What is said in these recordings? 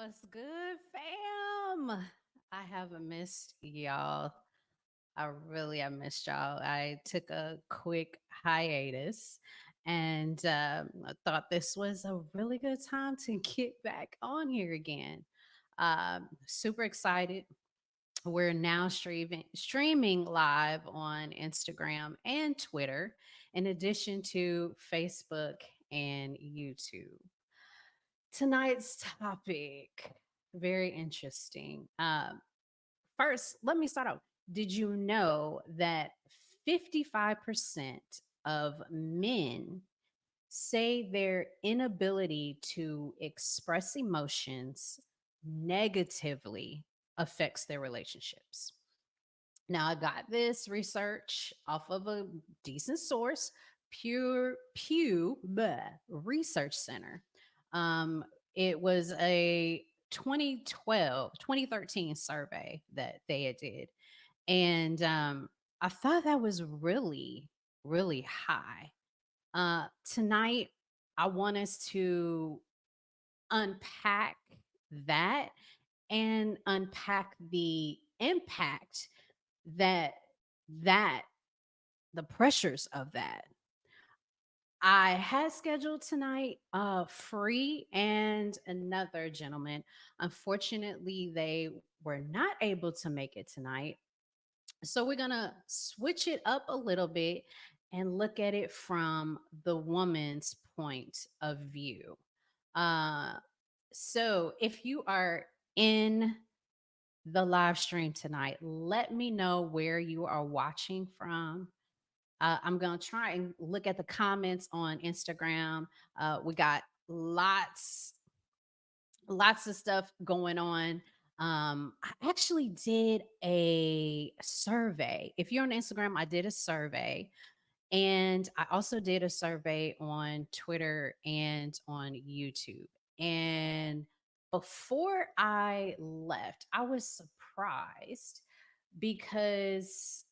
What's good, fam? I have missed y'all. I missed y'all. I took a quick hiatus and I thought this was a really good time to get back on here again. Super excited. We're now streaming live on Instagram and Twitter, in addition to Facebook and YouTube. Tonight's topic, very interesting. First, let me start out. Did you know that 55% of men say their inability to express emotions negatively affects their relationships? Now, I got this research off of a decent source, Pure Pew Research Center. Um, it was a 2013 survey that they had did, and I thought that was really, really high. Tonight, I want us to unpack that and unpack the impact that that the pressures of that. I had scheduled tonight free and another gentleman. Unfortunately, they were not able to make it tonight. So we're going to switch it up a little bit and look at it from the woman's point of view. Uh so if you are in the live stream tonight, let me know where you are watching from. I'm going to try and look at the comments on Instagram. We got lots of stuff going on. I actually did a survey. If you're on Instagram, I did a survey. And I also did a survey on Twitter and on YouTube. And before I left, I was surprised because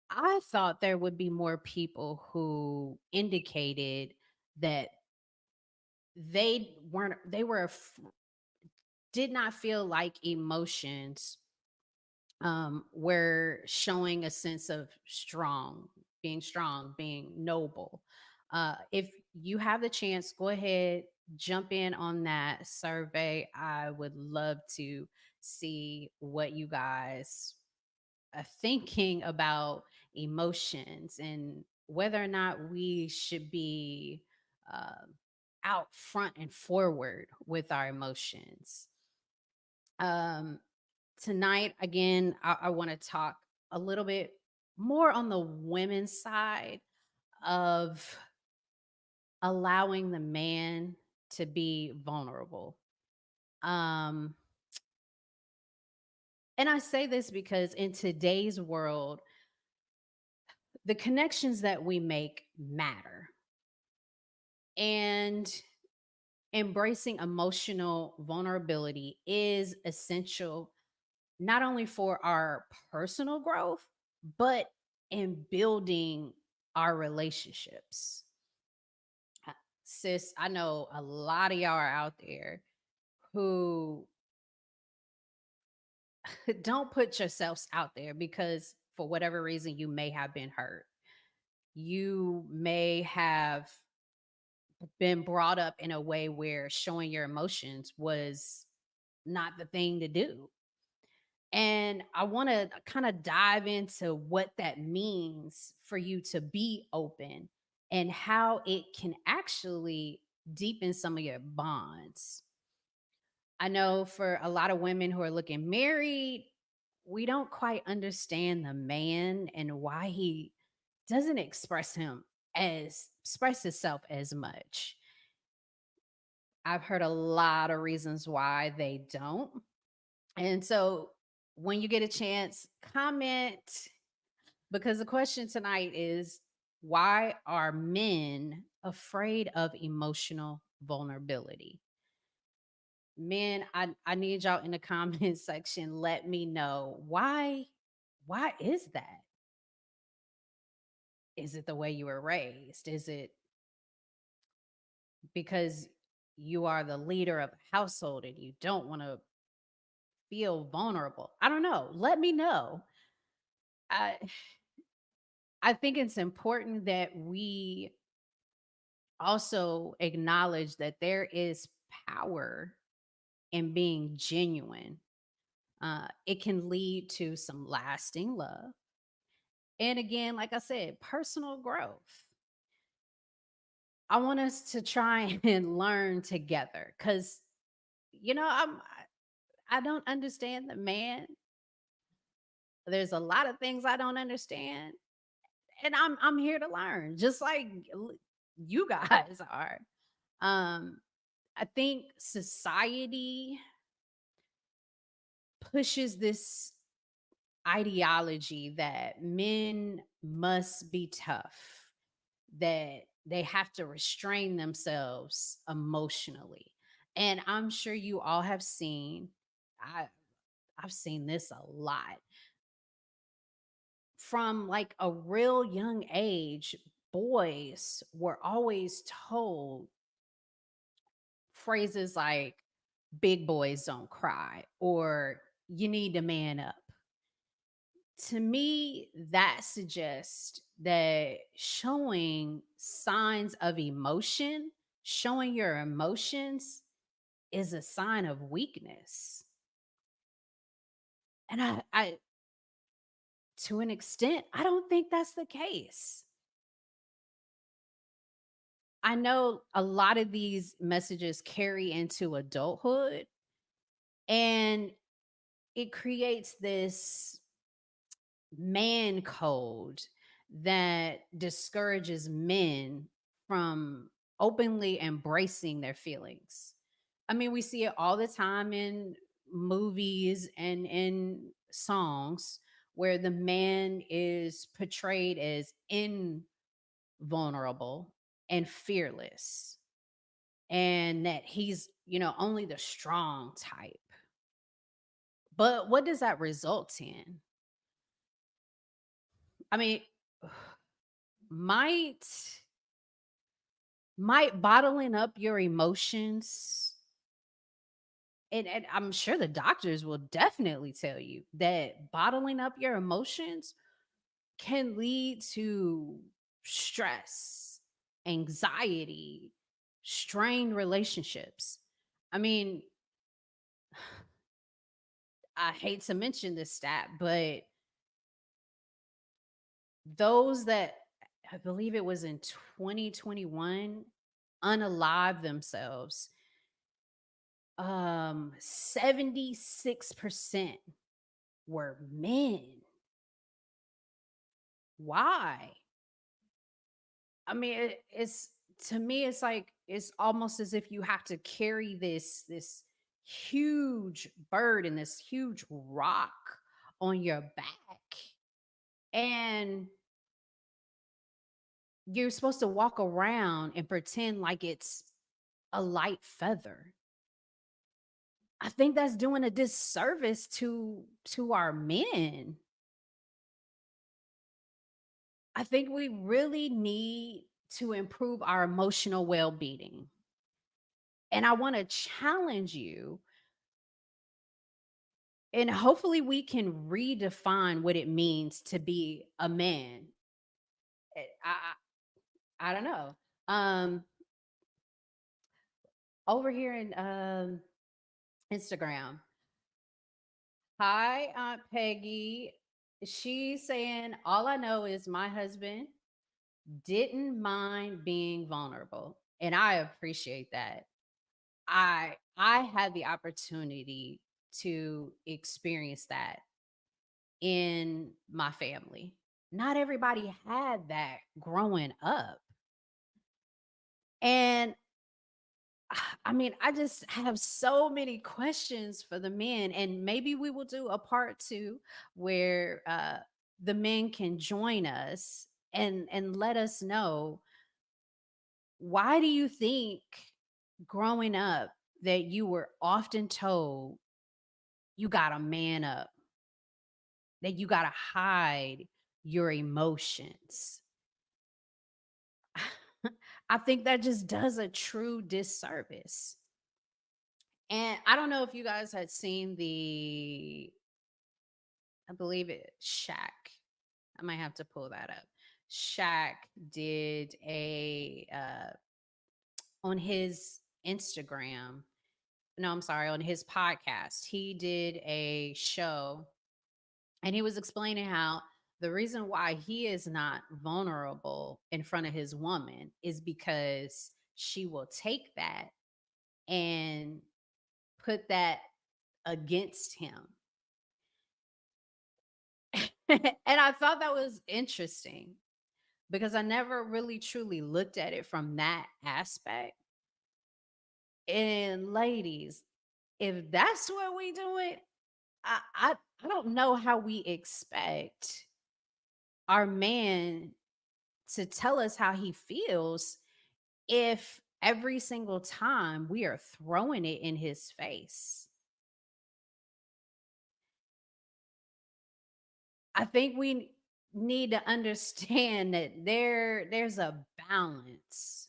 I thought there would be more people who indicated that they were did not feel like emotions were showing a sense of strong, being noble. If you have the chance, go ahead, jump in on that survey. I would love to see what you guys thinking about emotions and whether or not we should be uh, out front and forward with our emotions. Um, Tonight, again, I want to talk a little bit more on the women's side of allowing the man to be vulnerable. Um, and I say this because in today's world, the connections that we make matter. And embracing emotional vulnerability is essential not only for our personal growth, but in building our relationships. Uh, Sis, I know a lot of y'all are out there who don't put yourselves out there because for whatever reason you may have been hurt. You may have been brought up in a way where showing your emotions was not the thing to do. And I want to kind of dive into what that means for you to be open and how it can actually deepen some of your bonds. I know for a lot of women who are looking married, we don't quite understand the man and why he doesn't express himself as much. I've heard a lot of reasons why they don't. And so when you get a chance, comment because the question tonight is why are men afraid of emotional vulnerability? Men, I need y'all in the comment section. Let me know why is that? Is it the way you were raised? Is it because you are the leader of a household and you don't want to feel vulnerable. I don't know. Let me know. I I think it's important that we also acknowledge that there is power in being genuine. It can lead to some lasting love. And again, like I said, personal growth. I want us to try and learn together because, I don't understand the man. There's a lot of things I don't understand. And I'm here to learn, just like you guys are. Um, I think society pushes this ideology that men must be tough, that they have to restrain themselves emotionally. And I'm sure you all have seen, I, I've seen this a lot from like a real young age. Boys were always told phrases like, big boys don't cry, or you need to man up. To me, that suggests that showing signs of emotion, showing your emotions is a sign of weakness. And I to an extent, I don't think that's the case. I know a lot of these messages carry into adulthood, and it creates this man code that discourages men from openly embracing their feelings. I mean, we see it all the time in movies and in songs where the man is portrayed as invulnerable and fearless, and that he's, only the strong type. But what does that result in? I mean, might bottling up your emotions, and I'm sure the doctors will definitely tell you that bottling up your emotions can lead to stress, anxiety, strained relationships. I mean, I hate to mention this stat, but those that, I believe it was in 2021, unalive themselves, 76% were men. Why? I mean, it's, to me, it's like it's almost as if you have to carry this huge burden, this huge rock on your back, and you're supposed to walk around and pretend like it's a light feather. I think that's doing a disservice to our men. I think we really need to improve our emotional well-being. And I want to challenge you, and hopefully we can redefine what it means to be a man. I don't know. Um Over here in Instagram. Hi, Aunt Peggy. She's saying, all I know is my husband didn't mind being vulnerable. And I appreciate that. I had the opportunity to experience that in my family. Not everybody had that growing up. And I mean, I just have so many questions for the men, and maybe we will do a part two where the men can join us and let us know, why do you think growing up that you were often told you got to man up, that you got to hide your emotions? I think that just does a true disservice. And I don't know if you guys had seen I believe it, Shaq. I might have to pull that up. Shaq did on his Instagram. No, I'm sorry, on his podcast. He did a show and he was explaining how the reason why he is not vulnerable in front of his woman is because she will take that and put that against him. And I thought that was interesting because I never really truly looked at it from that aspect. And ladies, if that's what we doing, I don't know how we expect our man to tell us how he feels if every single time we are throwing it in his face. I think we need to understand that there's a balance.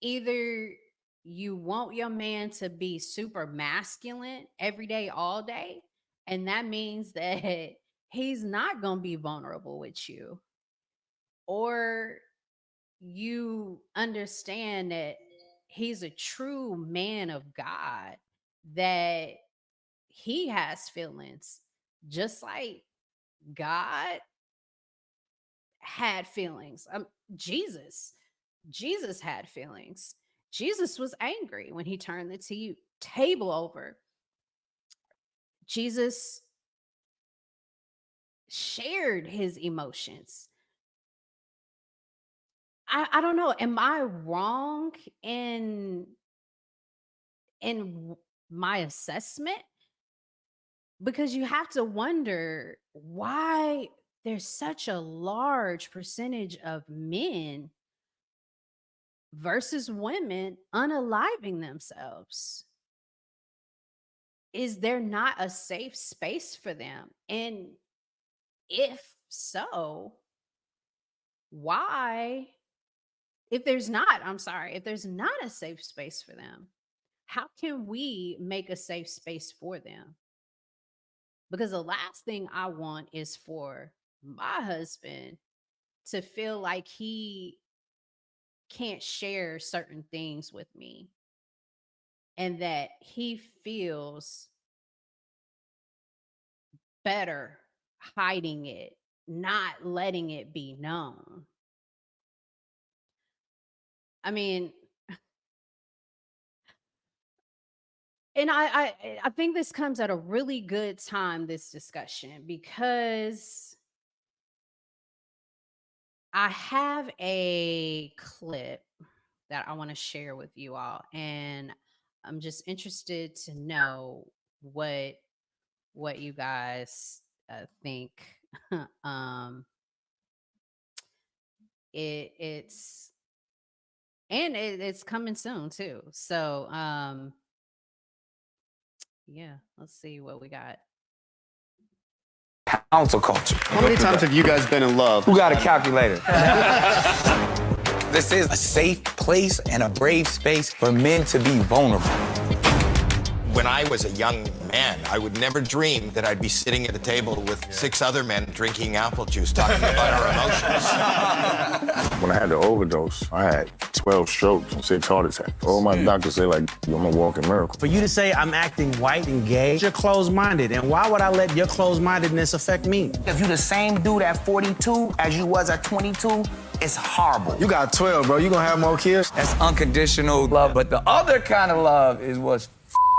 Either you want your man to be super masculine every day, all day, and that means that he's not going to be vulnerable with you, or you understand that he's a true man of God, that he has feelings just like God had feelings. Jesus had feelings. Jesus was angry when he turned the table over. Jesus shared his emotions. I don't know. Am I wrong in my assessment? Because you have to wonder why there's such a large percentage of men versus women unaliving themselves. Is there not a safe space for them? And if so, why? If there's not a safe space for them, how can we make a safe space for them? Because the last thing I want is for my husband to feel like he can't share certain things with me and that he feels better hiding it, not letting it be known. I mean, and I think this comes at a really good time, this discussion, because I have a clip that I want to share with you all, and I'm just interested to know what you guys think. um, it's and it's coming soon too. So yeah, let's see what we got. Council culture. How many times have you guys been in love? Who got a calculator? This is a safe place and a brave space for men to be vulnerable. When I was a young man, I would never dream that I'd be sitting at a table with 6 other men drinking apple juice, talking about our emotions. When I had the overdose, I had 12 strokes and 6 heart attacks. All my doctors say, like, I'm a walking miracle. For you to say I'm acting white and gay, you're closed-minded. And why would I let your closed-mindedness affect me? If you the same dude at 42 as you was at 22, it's horrible. You got 12, bro. You gonna have more kids? That's unconditional love. But the other kind of love is what's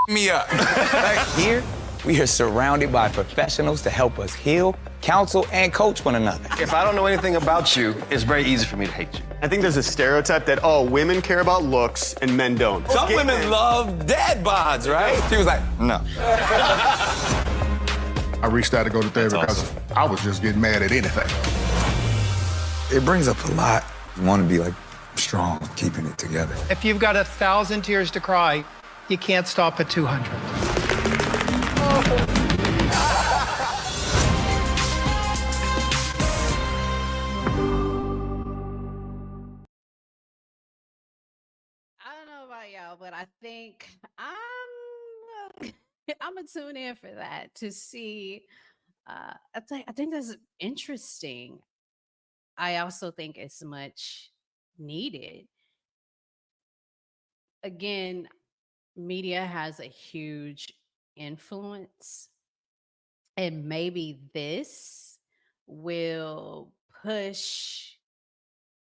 me up. Right here, we are surrounded by professionals to help us heal, counsel, and coach one another. If I don't know anything about you, it's very easy for me to hate you. I think there's a stereotype that, women care about looks and men don't. Some women love dad bods, right? She was like, no. I reached out to go to therapy because I was just getting mad at anything. It brings up a lot. You want to be like strong, keeping it together. If you've got 1,000 tears to cry, you can't stop at 200. think I'm gonna tune in for that to see. I think that's interesting. I also think it's much needed. Again, media has a huge influence, and maybe this will push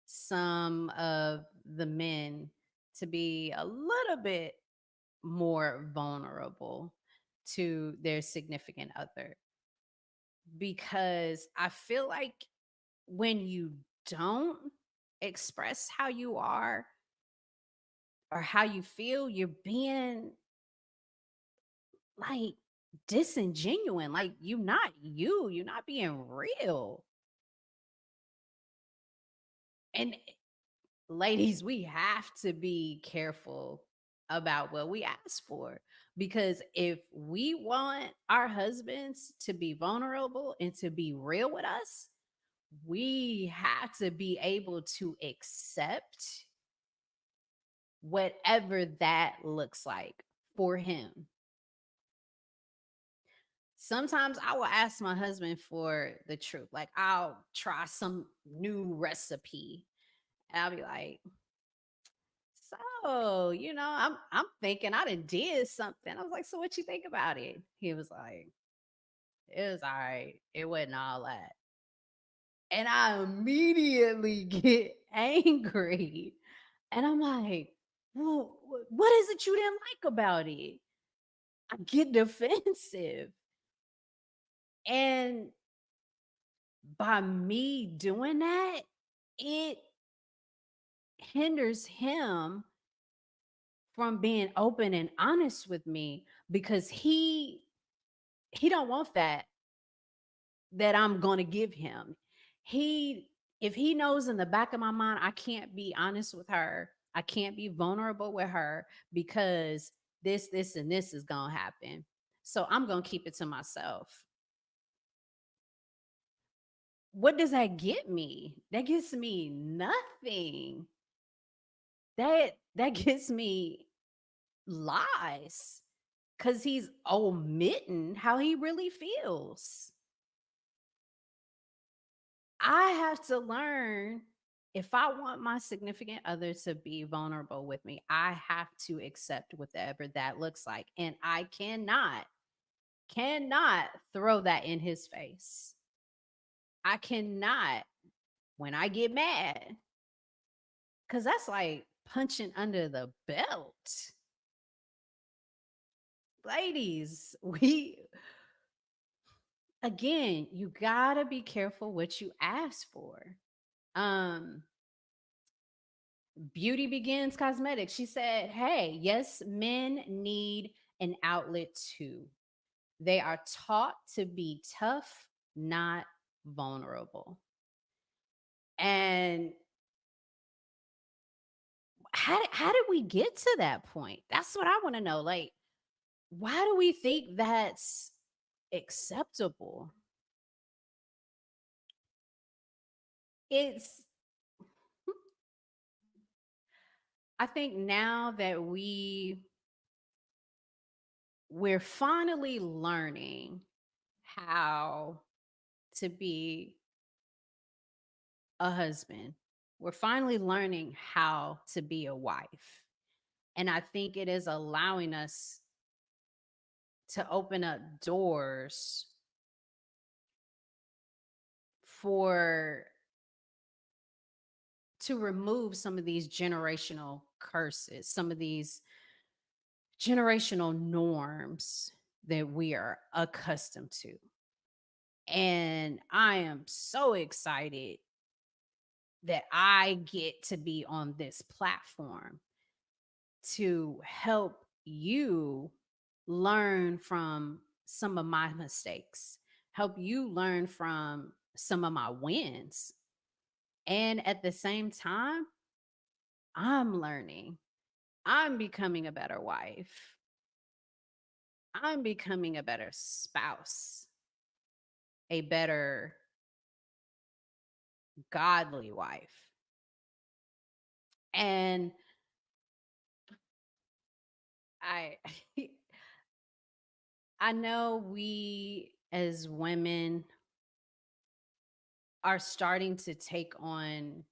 some of the men to be a little bit more vulnerable to their significant other, because I feel like when you don't express how you are or how you feel, you're being like disingenuous. Like you're not being real. And ladies, we have to be careful about what we ask for, because if we want our husbands to be vulnerable and to be real with us, we have to be able to accept whatever that looks like for him. Sometimes I will ask my husband for the truth. Like I'll try some new recipe. And I'll be like, so, I'm thinking I done did something. I was like, so what you think about it? He was like, it was all right. It wasn't all that. And I immediately get angry. And I'm like, well, what is it you didn't like about it? I get defensive. And by me doing that, it hinders him from being open and honest with me, because he don't want that I'm going to give him. He If he knows in the back of my mind I can't be honest with her, I can't be vulnerable with her because this and this is going to happen. So I'm going to keep it to myself. What does that get me? That gets me nothing. That gets me lies, cuz he's omitting how he really feels. I have to learn, if I want my significant other to be vulnerable with me, I have to accept whatever that looks like. And I cannot throw that in his face. I cannot when I get mad, because that's like punching under the belt. Ladies, again, you gotta be careful what you ask for. Um, Beauty Begins Cosmetics. She said, hey, yes, men need an outlet too. They are taught to be tough, not vulnerable. And how did we get to that point? That's what I want to know. Like, why do we think that's acceptable? It's, I think now that we're finally learning how to be a husband. We're finally learning how to be a wife. And I think it is allowing us to open up doors for to remove some of these generational curses, some of these generational norms that we are accustomed to. And I am so excited that I get to be on this platform to help you learn from some of my mistakes, help you learn from some of my wins. And at the same time, I'm learning. I'm becoming a better wife. I'm becoming a better spouse, a better godly wife. And I I know we as women are starting to take on,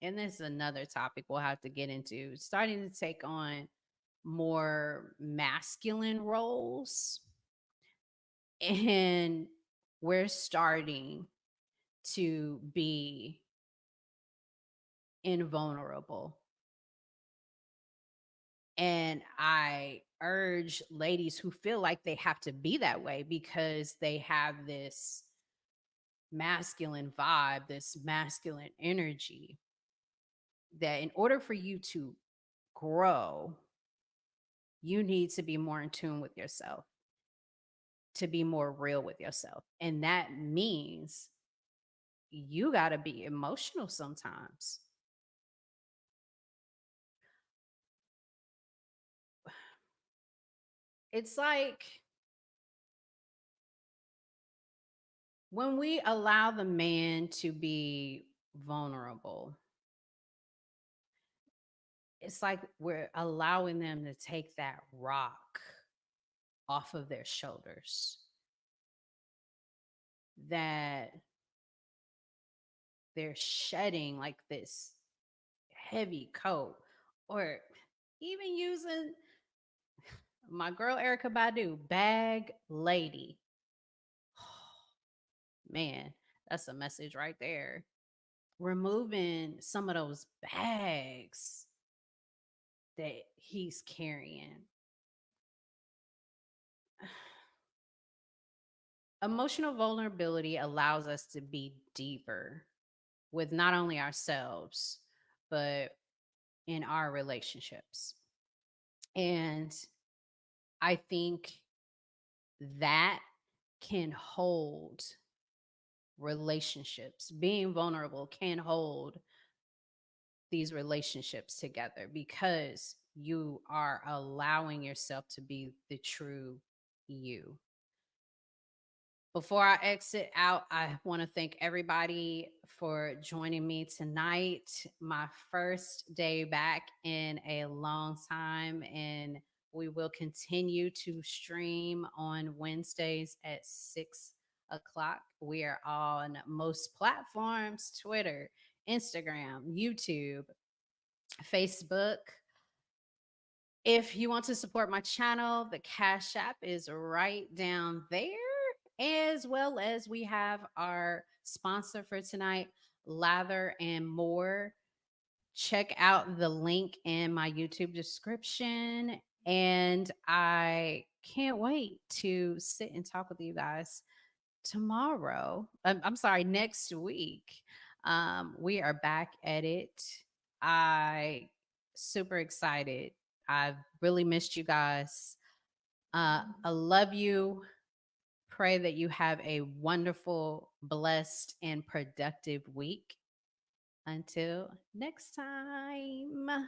and this is another topic we'll have to get into, starting to take on more masculine roles. And we're starting to be invulnerable. And I urge ladies who feel like they have to be that way because they have this masculine vibe, this masculine energy, that in order for you to grow, you need to be more in tune with yourself, to be more real with yourself. And that means you got to be emotional sometimes. It's like when we allow the man to be vulnerable, it's like we're allowing them to take that rock off of their shoulders, that they're shedding like this heavy coat, or even using my girl Erica Badu, bag lady. Man, that's a message right there. Removing some of those bags that he's carrying. Emotional vulnerability allows us to be deeper with not only ourselves, but in our relationships. And I think that can hold relationships. Being vulnerable can hold these relationships together because you are allowing yourself to be the true you. Before I exit out, I want to thank everybody for joining me tonight. My first day back in a long time, and we will continue to stream on Wednesdays at 6 o'clock. We are on most platforms: Twitter, Instagram, YouTube, Facebook. If you want to support my channel, the Cash App is right down there, as well as we have our sponsor for tonight, Lather and More. Check out the link in my YouTube description. And I can't wait to sit and talk with you guys tomorrow. I'm sorry, next week. We are back at it. I super excited. I've really missed you guys. I love you. Pray that you have a wonderful, blessed, and productive week. Until next time.